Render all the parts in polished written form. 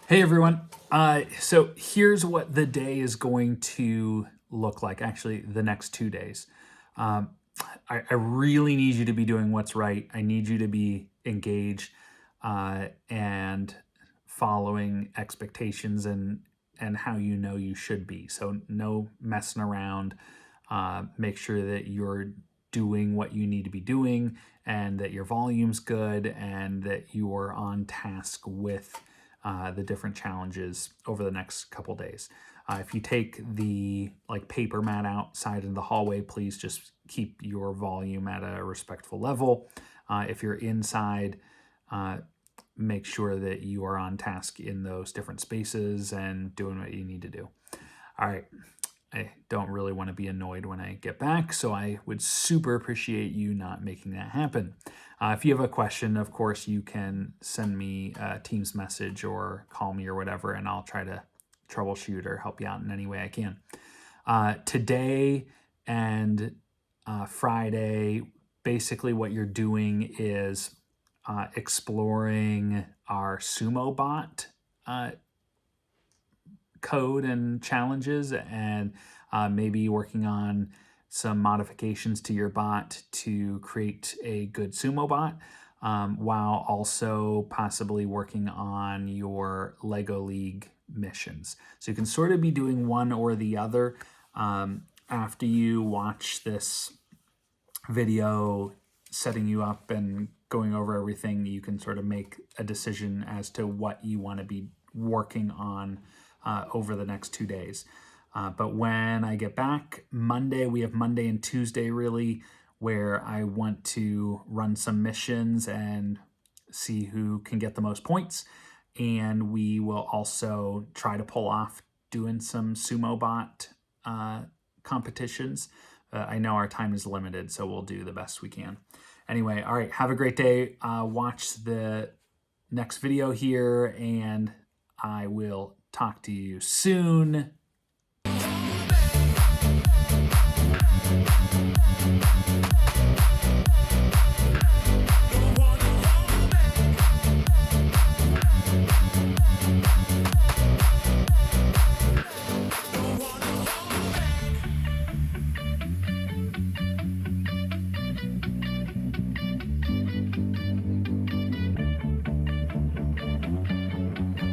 Hey everyone. So here's what the day is going to look like. Actually, the next 2 days. Um, I really need you to be doing what's right. I need you to be engaged and following expectations and how you know you should be. So no messing around. Make sure that you're doing what you need to be doing and that your volume's good and that you're on task with the different challenges over the next couple days. If you take the paper mat outside in the hallway, please just keep your volume at a respectful level. If you're inside, make sure that you are on task in those different spaces and doing what you need to do. All right. I don't really want to be annoyed when I get back, so I would super appreciate you not making that happen. If you have a question, of course, you can send me a Teams message or call me or whatever, and I'll try to troubleshoot or help you out in any way I can. Today and Friday, basically what you're doing is exploring our SumoBot code and challenges, and maybe working on some modifications to your bot to create a good SumoBot, while also possibly working on your Lego League missions. So you can sort of be doing one or the other. After you watch this video setting you up and going over everything, you can sort of make a decision as to what you want to be working on over the next 2 days. But when I get back Monday, we have Monday and Tuesday really where I want to run some missions and see who can get the most points. And we will also try to pull off doing some SumoBot competitions. I know our time is limited, so we'll do the best we can. Anyway, all right, have a great day. Watch the next video here, and I will talk to you soon.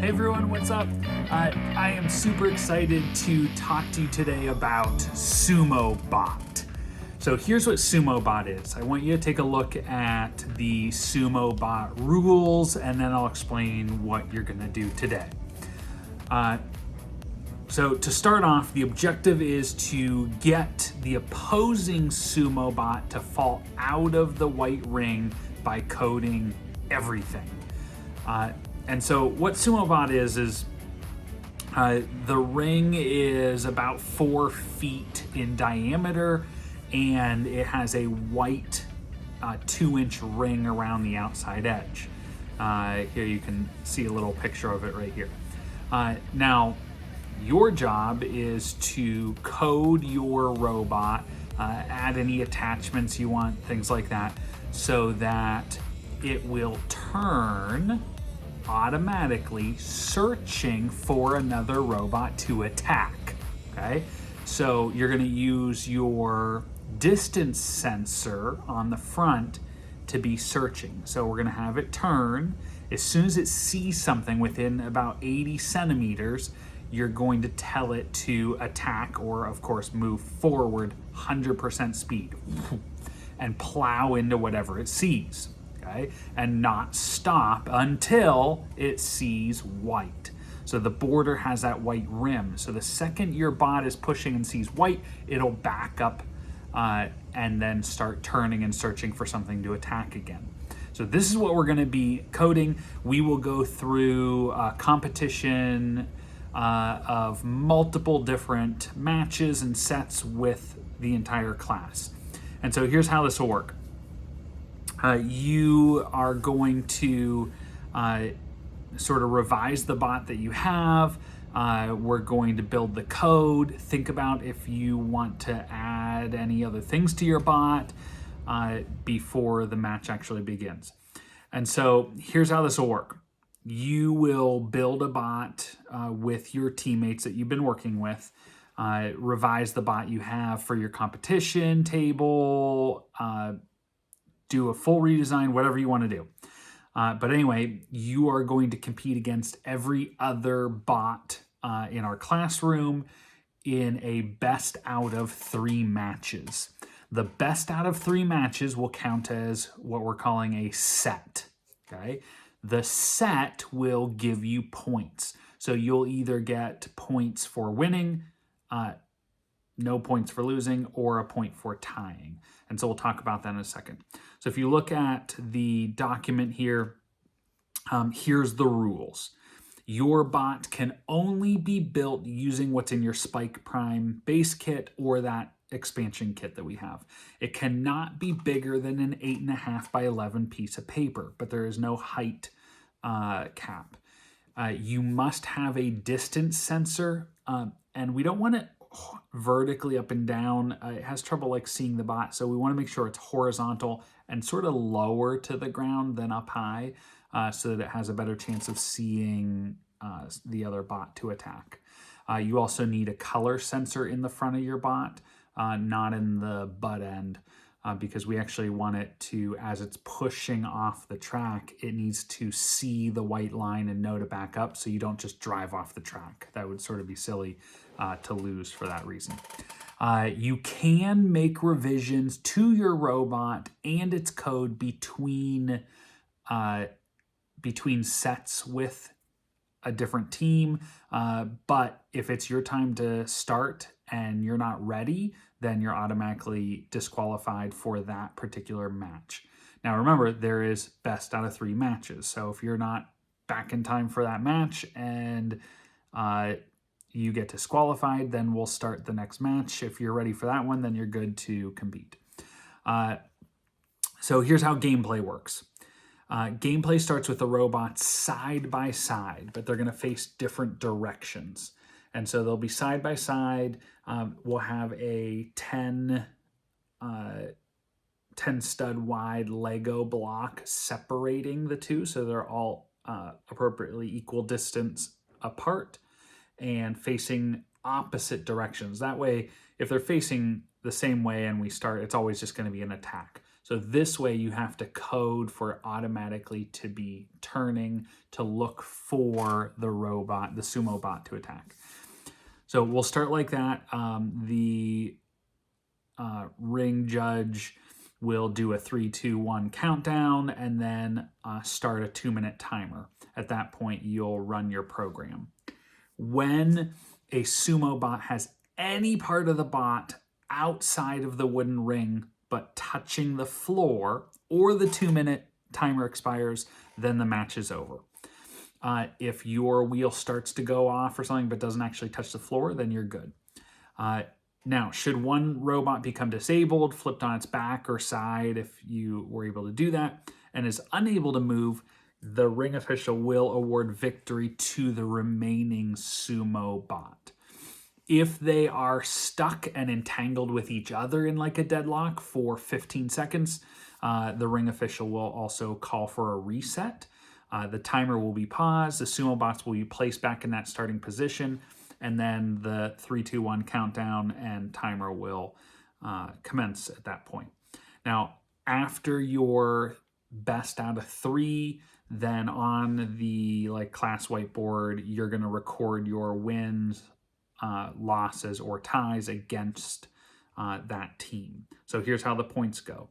Hey everyone, what's up? I am super excited to talk to you today about SumoBot. So here's what SumoBot is. I want you to take a look at the SumoBot rules, and then I'll explain what you're gonna do today. So to start off, the objective is to get the opposing SumoBot to fall out of the white ring by coding everything. And so what SumoBot is the ring is about 4 feet in diameter, and it has a white 2-inch ring around the outside edge. Here you can see a little picture of it right here. Now, your job is to code your robot, add any attachments you want, things like that, so that it will turn automatically searching for another robot to attack. Okay, so you're going to use your distance sensor on the front to be searching. So we're going to have it turn. As soon as it sees something within about 80 centimeters, you're going to tell it to attack, or of course move forward 100% speed and plow into whatever it sees. Okay, and not stop until it sees white. So the border has that white rim. So the second your bot is pushing and sees white, it'll back up and then start turning and searching for something to attack again. So this is what we're going to be coding. We will go through a competition of multiple different matches and sets with the entire class. And so here's how this will work. You are going to sort of revise the bot that you have. We're going to build the code. Think about if you want to add any other things to your bot before the match actually begins. And so here's how this will work. You will will build a bot with your teammates that you've been working with, revise the bot you have for your competition table, do a full redesign, whatever you want to do. But anyway, you are going to compete against every other bot in our classroom in a best out of 3 matches. The best out of 3 matches will count as what we're calling a set, okay? The set will give you points. So you'll either get points for winning, no points for losing, or a point for tying. And so we'll talk about that in a second. So if you look at the document here, here's the rules. Your bot can only be built using what's in your Spike Prime base kit or that expansion kit that we have. It cannot be bigger than an 8.5 by 11 piece of paper, but there is no height cap. You must have a distance sensor, and we don't want it vertically up and down. It has trouble like seeing the bot, so we want to make sure it's horizontal and sort of lower to the ground than up high, so that it has a better chance of seeing the other bot to attack. You also need a color sensor in the front of your bot, not in the butt end, because we actually want it to, as it's pushing off the track, it needs to see the white line and know to back up, so you don't just drive off the track. That would sort of be silly to lose for that reason. You can make revisions to your robot and its code between sets with a different team, but if it's your time to start and you're not ready, then you're automatically disqualified for that particular match. Now remember, there is best out of 3 matches, so if you're not back in time for that match and you get disqualified, then we'll start the next match. If you're ready for that one, then you're good to compete. So here's how gameplay works. Gameplay starts with the robots side by side, but they're going to face different directions. And so they'll be side by side. We'll have a 10 stud wide Lego block separating the two, so they're all appropriately equal distance apart and facing opposite directions. That way, if they're facing the same way and we start, it's always just going to be an attack. So this way you have to code for it automatically to be turning to look for the robot, the SumoBot, to attack. So we'll start like that. The ring judge will do a 3, 2, 1 countdown and then start a 2-minute timer. At that point, you'll run your program. When a SumoBot has any part of the bot outside of the wooden ring but touching the floor or the 2-minute timer expires, then the match is over. If your wheel starts to go off or something but doesn't actually touch the floor, then you're good. Now, should one robot become disabled, flipped on its back or side, if you were able to do that, and is unable to move, the ring official will award victory to the remaining SumoBot. If they are stuck and entangled with each other in like a deadlock for 15 seconds, the ring official will also call for a reset. The timer will be paused, the SumoBots will be placed back in that starting position, and then the 3, 2, 1 countdown and timer will commence at that point. Now, after your best out of 3, then on the class whiteboard, you're going to record your wins, losses, or ties against that team. So here's how the points go.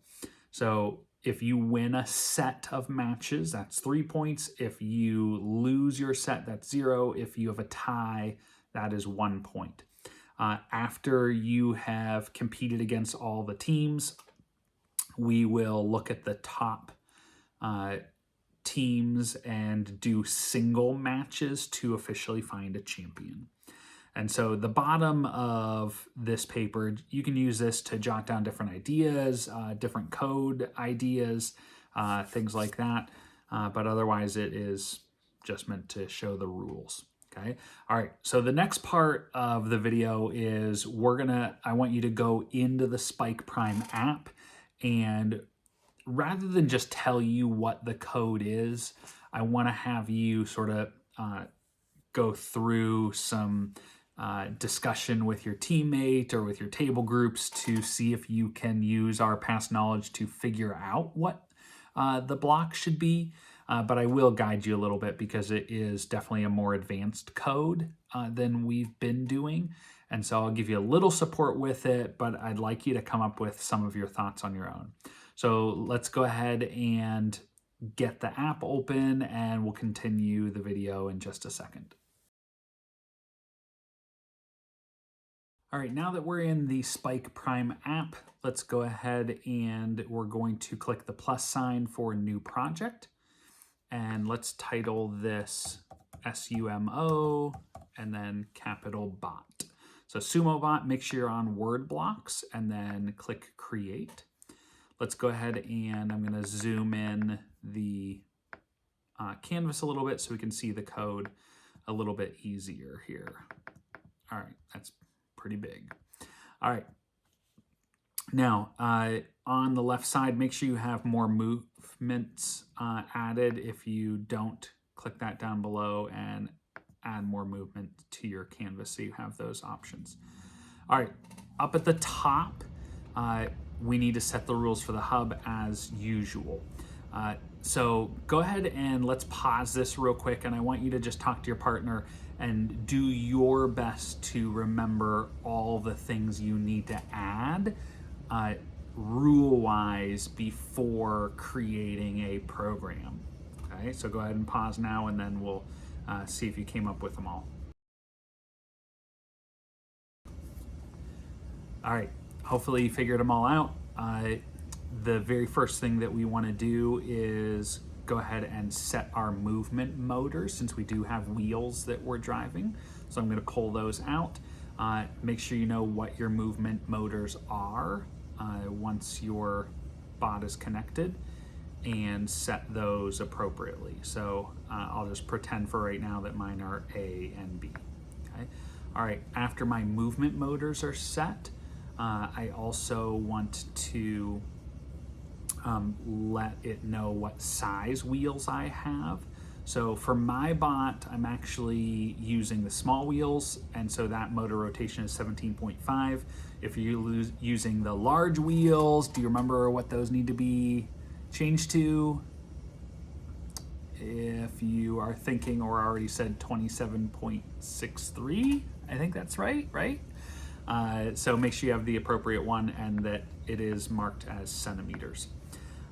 So if you win a set of matches, that's 3 points. If you lose your set, that's 0. If you have a tie, that is 1 point. After you have competed against all the teams, we will look at the top teams and do single matches to officially find a champion. And so the bottom of this paper, you can use this to jot down different ideas, different code ideas, things like that. But otherwise it is just meant to show the rules. Okay. All right. So the next part of the video is I want you to go into the Spike Prime app, and rather than just tell you what the code is, I want to have you sort of go through some discussion with your teammate or with your table groups to see if you can use our past knowledge to figure out what the block should be. But I will guide you a little bit because it is definitely a more advanced code than we've been doing. And so I'll give you a little support with it, but I'd like you to come up with some of your thoughts on your own. So let's go ahead and get the app open and we'll continue the video in just a second. All right, now that we're in the Spike Prime app, let's go ahead and we're going to click the plus sign for new project. And let's title this SUMO and then capital bot. So SumoBot, make sure you're on word blocks and then click create. Let's go ahead and I'm going to zoom in the canvas a little bit so we can see the code a little bit easier here. All right, that's pretty big. All right. Now, on the left side, make sure you have more movements added. If you don't, click that down below and add more movement to your canvas so you have those options. All right, up at the top, we need to set the rules for the hub as usual. So go ahead and let's pause this real quick, and I want you to just talk to your partner and do your best to remember all the things you need to add rule-wise before creating a program. Okay, so go ahead and pause now and then we'll see if you came up with them all. All right, hopefully you figured them all out. The very first thing that we want to do is go ahead and set our movement motors since we do have wheels that we're driving. So I'm going to pull those out. Make sure you know what your movement motors are once your bot is connected and set those appropriately. So I'll just pretend for right now that mine are A and B. Okay. All right, after my movement motors are set, I also want to let it know what size wheels I have. So for my bot, I'm actually using the small wheels, and so that motor rotation is 17.5. If you're using the large wheels, do you remember what those need to be changed to? If you are thinking or already said 27.63, I think that's right? So make sure you have the appropriate one and that it is marked as centimeters.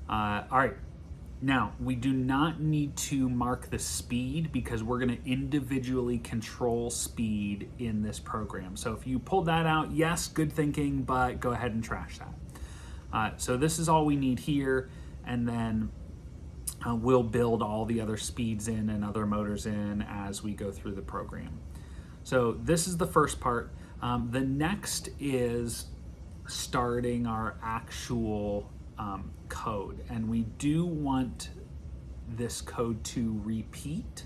All right, now we do not need to mark the speed because we're going to individually control speed in this program. So if you pulled that out, yes, good thinking, but go ahead and trash that. So this is all we need here, and then we'll build all the other speeds in and other motors in as we go through the program. So this is the first part. The next is starting our actual code, and we do want this code to repeat,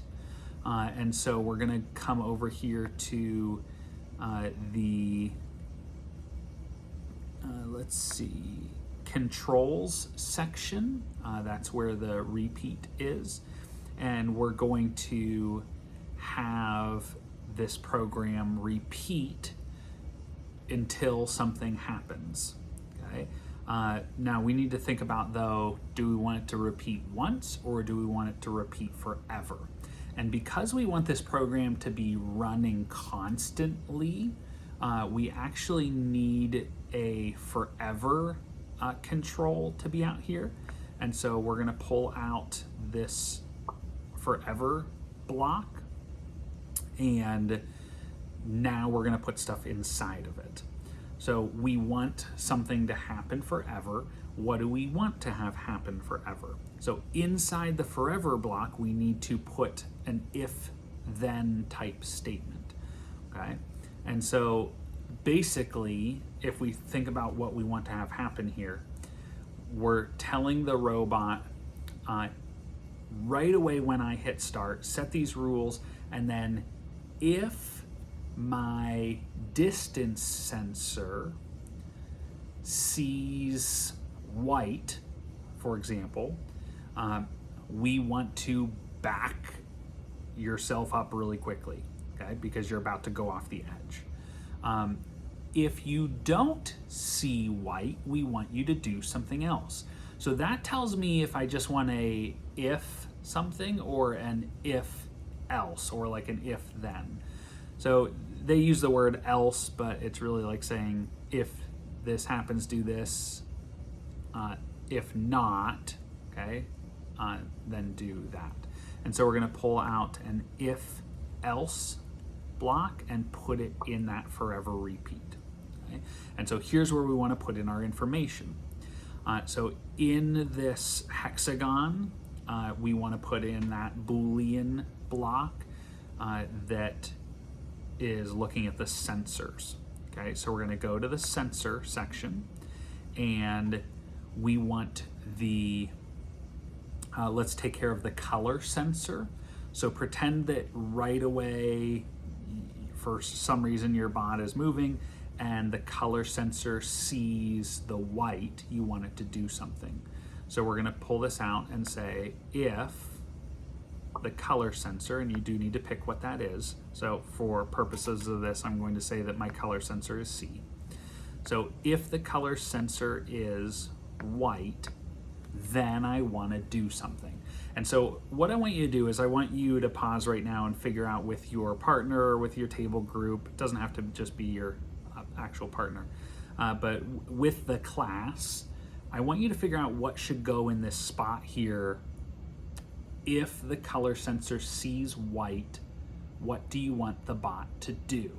and so we're going to come over here to the let's see, controls section. That's where the repeat is, and we're going to have this program repeat until something happens. Okay. Now we need to think about, though, do we want it to repeat once or do we want it to repeat forever? And because we want this program to be running constantly, we actually need a forever control to be out here. And so we're going to pull out this forever block, and now we're going to put stuff inside of it. So we want something to happen forever. What do we want to have happen forever? So inside the forever block, we need to put an if-then type statement, okay? And so basically, if we think about what we want to have happen here, we're telling the robot right away when I hit start, set these rules, and then if my distance sensor sees white, for example, we want to back yourself up really quickly, okay, because you're about to go off the edge. If you don't see white, we want you to do something else. So that tells me if I just want a if something or an if else, or like an if then. So they use the word else, but it's really like saying if this happens, do this. If not, okay, then do that. And so we're going to pull out an if else block and put it in that forever repeat. Okay? And so here's where we want to put in our information. So in this hexagon, we want to put in that Boolean block that is looking at the sensors. Okay, so we're going to go to the sensor section, and we want the, let's take care of the color sensor. So pretend that right away, for some reason, your bot is moving and the color sensor sees the white, you want it to do something. So we're going to pull this out and say if the color sensor, and you do need to pick what that is. So for purposes of this, I'm going to say that my color sensor is C. So if the color sensor is white, then I want to do something. And so what I want you to do is I want you to pause right now and figure out with your partner or with your table group, it doesn't have to just be your actual partner, but with the class, I want you to figure out what should go in this spot here. If the color sensor sees white, what do you want the bot to do?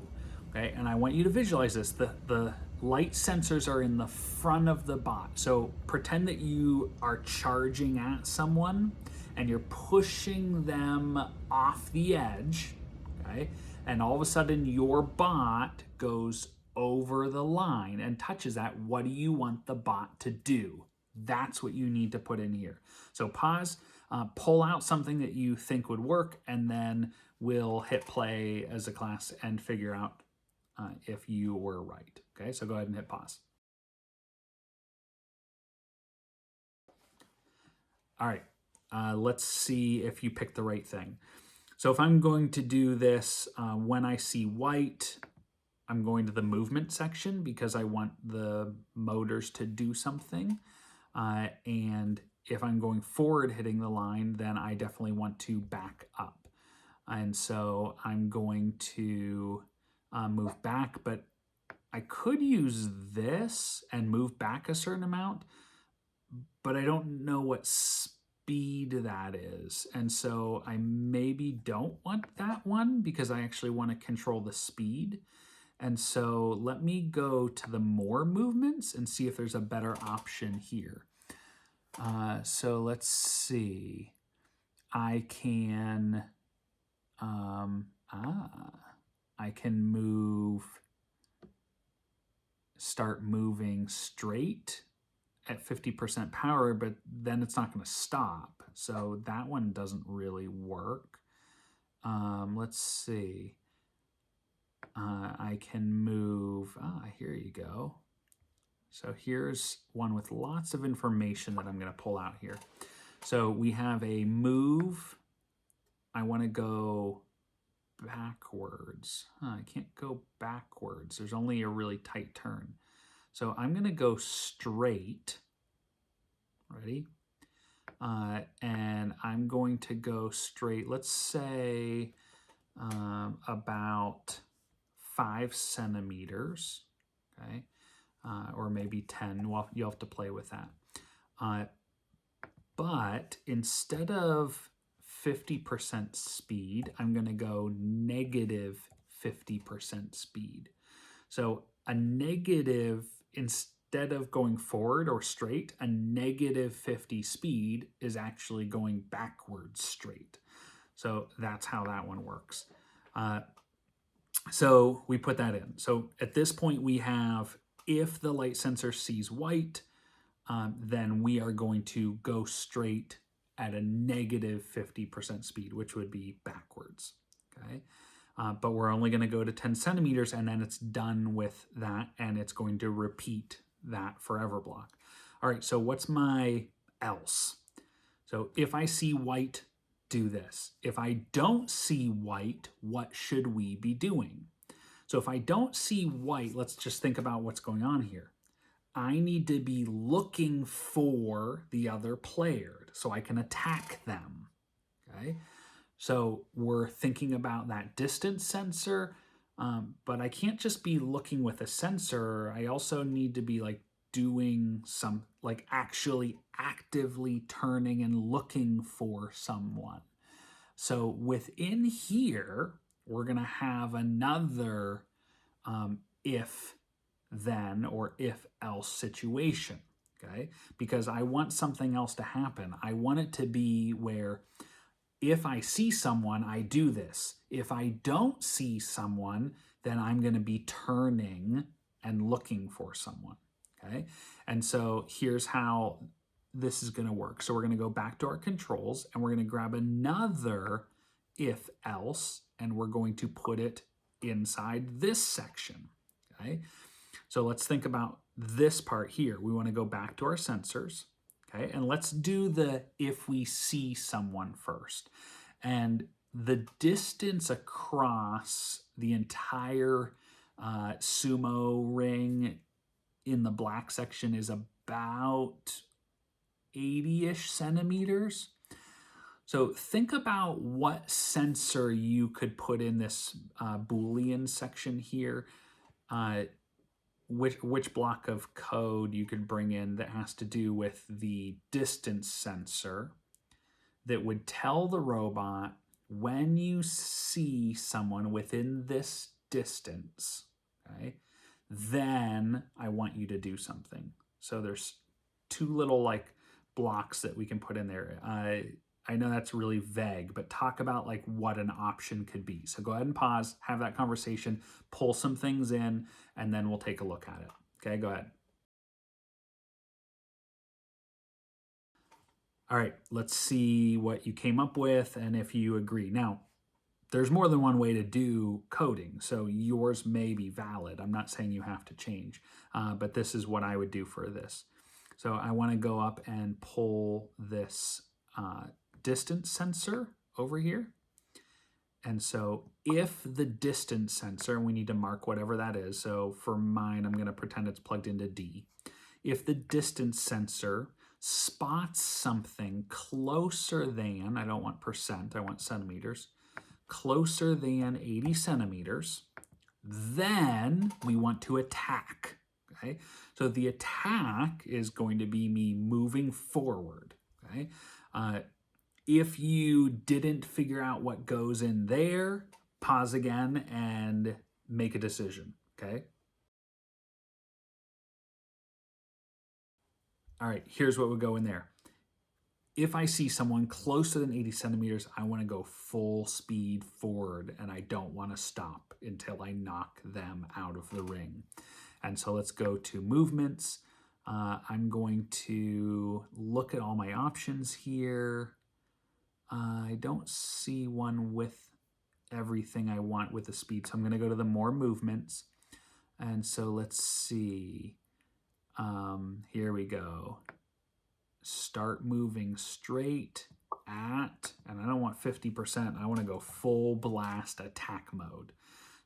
Okay, and I want you to visualize this. The light sensors are in the front of the bot. So pretend that you are charging at someone and you're pushing them off the edge, okay? And all of a sudden your bot goes over the line and touches that. What do you want the bot to do? That's what you need to put in here. So pause, pull out something that you think would work, and then we'll hit play as a class and figure out if you were right. Okay, so go ahead and hit pause. All right, let's see if you picked the right thing. So if I'm going to do this, when I see white, I'm going to the movement section because I want the motors to do something. And if I'm going forward hitting the line, then I definitely want to back up. And so I'm going to move back, but I could use this and move back a certain amount, but I don't know what speed that is. And so I maybe don't want that one because I actually want to control the speed. And so let me go to the more movements and see if there's a better option here. So let's see. I can start moving straight at 50% power, but then it's not going to stop. So that one doesn't really work. Let's see. I can move, here you go. So here's one with lots of information that I'm going to pull out here. So we have a move. I want to go backwards. I can't go backwards. There's only a really tight turn. So I'm going to go straight. Ready? And I'm going to go straight, let's say about 5 centimeters, okay? Or maybe 10. Well, you'll have to play with that. But instead of 50% speed, I'm going to go negative 50% speed. So a negative, instead of going forward or straight, a negative 50 speed is actually going backwards straight. So that's how that one works. So we put that in. So at this point we have, if the light sensor sees white, then we are going to go straight at a negative 50% speed, which would be backwards, okay? But we're only going to go to 10 centimeters, and then it's done with that, and it's going to repeat that forever block. All right, so what's my else? So if I see white, do this. If I don't see white, what should we be doing? So if I don't see white, let's just think about what's going on here. I need to be looking for the other player so I can attack them, okay? So we're thinking about that distance sensor, but I can't just be looking with a sensor. I also need to be like doing some, like actually actively turning and looking for someone. So within here, we're going to have another if then or if else situation, okay? Because I want something else to happen. I want it to be where if I see someone, I do this. If I don't see someone, then I'm going to be turning and looking for someone, okay? And so here's how this is going to work. So we're going to go back to our controls and we're going to grab another if else and we're going to put it inside this section, okay? So let's think about this part here. We want to go back to our sensors, okay? And let's do the if we see someone first. And the distance across the entire sumo ring in the black section is about 80-ish centimeters. So think about what sensor you could put in this Boolean section here. Which block of code you could bring in that has to do with the distance sensor that would tell the robot when you see someone within this distance, okay, then I want you to do something. So there's two little like blocks that we can put in there. I know that's really vague, but talk about like what an option could be. So go ahead and pause, have that conversation, pull some things in, and then we'll take a look at it. Okay, go ahead. All right, let's see what you came up with and if you agree. Now, there's more than one way to do coding, so yours may be valid. I'm not saying you have to change, but this is what I would do for this. So I want to go up and pull this distance sensor over here. And so if the distance sensor, we need to mark whatever that is. So for mine, I'm going to pretend it's plugged into D. If the distance sensor spots something closer than, I don't want percent, I want centimeters, closer than 80 centimeters, then we want to attack, okay? So the attack is going to be me moving forward, okay? If you didn't figure out what goes in there, pause again and make a decision, okay? All right, here's what would go in there. If I see someone closer than 80 centimeters, I want to go full speed forward and I don't want to stop until I knock them out of the ring. And so let's go to movements. I'm going to look at all my options here. I don't see one with everything I want with the speed. So I'm going to go to the more movements. And so let's see. Here we go. Start moving straight at, and I don't want 50%. I want to go full blast attack mode.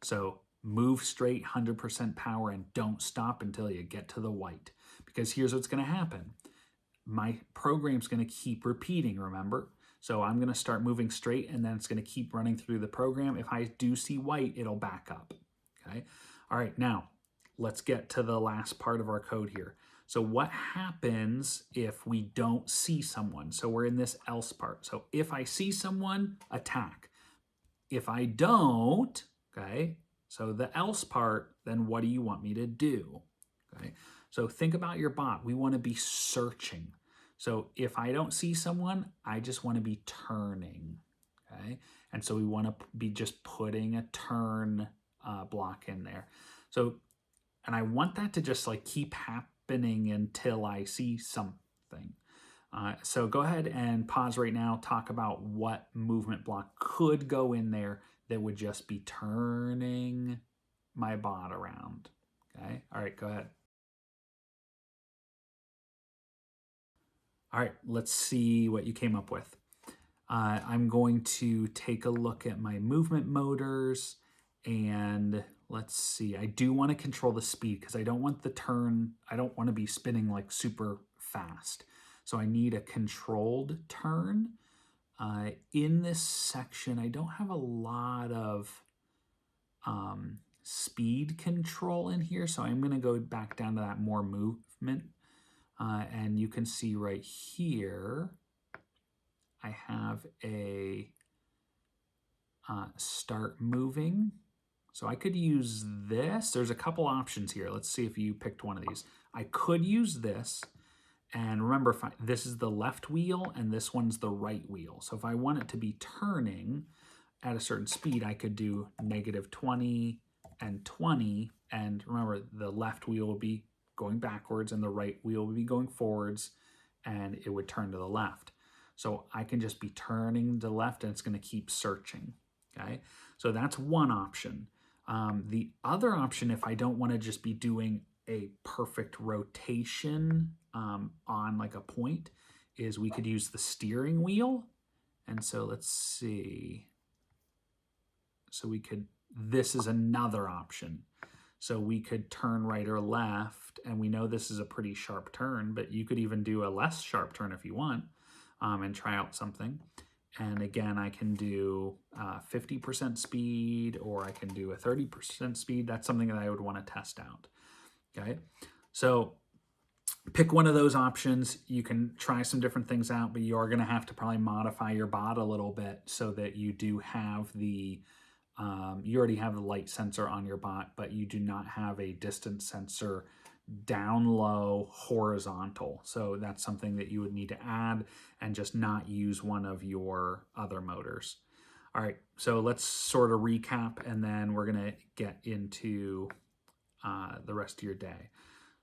So move straight, 100% power, and don't stop until you get to the white. Because here's what's going to happen. My program's going to keep repeating, remember? So I'm going to start moving straight, and then it's going to keep running through the program. If I do see white, it'll back up. Okay. All right. Now, let's get to the last part of our code here. So what happens if we don't see someone? So we're in this else part. So if I see someone, attack. If I don't, okay, so the else part, then what do you want me to do? Okay. So think about your bot. We want to be searching. So if I don't see someone, I just want to be turning. Okay. And so we want to be just putting a turn block in there. So, and I want that to just like keep happening until I see something. So go ahead and pause right now, talk about what movement block could go in there that would just be turning my bot around. Okay. All right, go ahead. All right, let's see what you came up with. I'm going to take a look at my movement motors, and let's see. I do want to control the speed because I don't want the turn. I don't want to be spinning like super fast. So I need a controlled turn. In this section, I don't have a lot of speed control in here, so I'm going to go back down to that more movement. And you can see right here, I have a start moving. So I could use this. There's a couple options here. Let's see if you picked one of these. I could use this. And remember, this is the left wheel and this one's the right wheel. So if I want it to be turning at a certain speed, I could do -20 and 20. And remember, the left wheel will be going backwards and the right wheel will be going forwards, and it would turn to the left. So I can just be turning to the left and it's going to keep searching. Okay, so that's one option. The other option, if I don't want to just be doing a perfect rotation on like a point, is we could use the steering wheel. And so let's see. So we could, this is another option. So we could turn right or left, and we know this is a pretty sharp turn, but you could even do a less sharp turn if you want, and try out something. And again, I can do 50% speed, or I can do a 30% speed. That's something that I would want to test out. Okay, so pick one of those options. You can try some different things out, but you are going to have to probably modify your bot a little bit so that you do have the you already have the light sensor on your bot, but you do not have a distance sensor down low horizontal. So that's something that you would need to add and just not use one of your other motors. All right, so let's sort of recap, and then we're going to get into the rest of your day.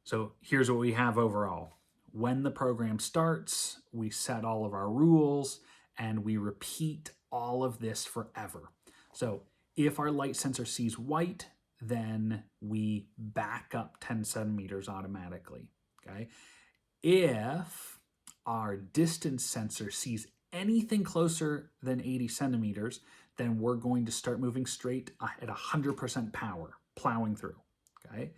So here's what we have overall. When the program starts, we set all of our rules and we repeat all of this forever. So if our light sensor sees white, then we back up 10 centimeters automatically, okay? If our distance sensor sees anything closer than 80 centimeters, then we're going to start moving straight at 100% power, plowing through, okay?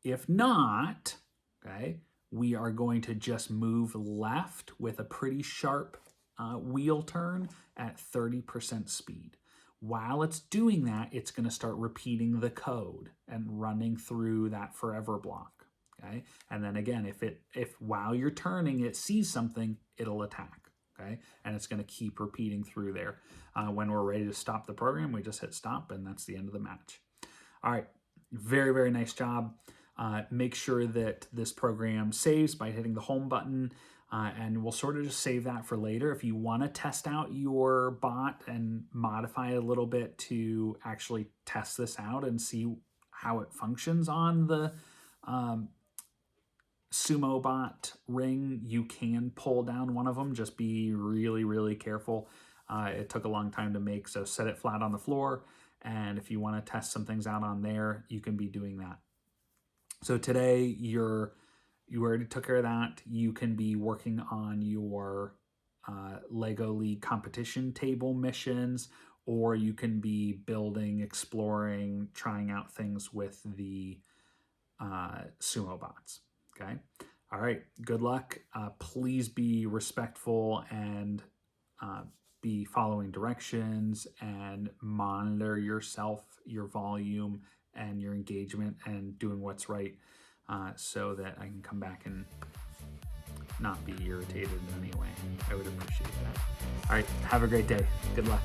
If not, okay, we are going to just move left with a pretty sharp wheel turn at 30% speed. While it's doing that, it's going to start repeating the code and running through that forever block. Okay, and then again, if while you're turning it sees something, it'll attack. Okay, and it's going to keep repeating through there. When we're ready to stop the program, we just hit stop, and that's the end of the match. All right, very, very nice job. Make sure that this program saves by hitting the home button, and we'll sort of just save that for later. If you want to test out your bot and modify it a little bit to actually test this out and see how it functions on the SumoBot ring, you can pull down one of them. Just be really, really careful. It took a long time to make, so set it flat on the floor. And if you want to test some things out on there, you can be doing that. So today, you already took care of that. You can be working on your Lego League competition table missions, or you can be building, exploring, trying out things with the SumoBots. Okay. All right. Good luck. Please be respectful and be following directions and monitor yourself, your volume, and your engagement, and doing what's right so that I can come back and not be irritated in any way. I would appreciate that. All right. Have a great day. Good luck.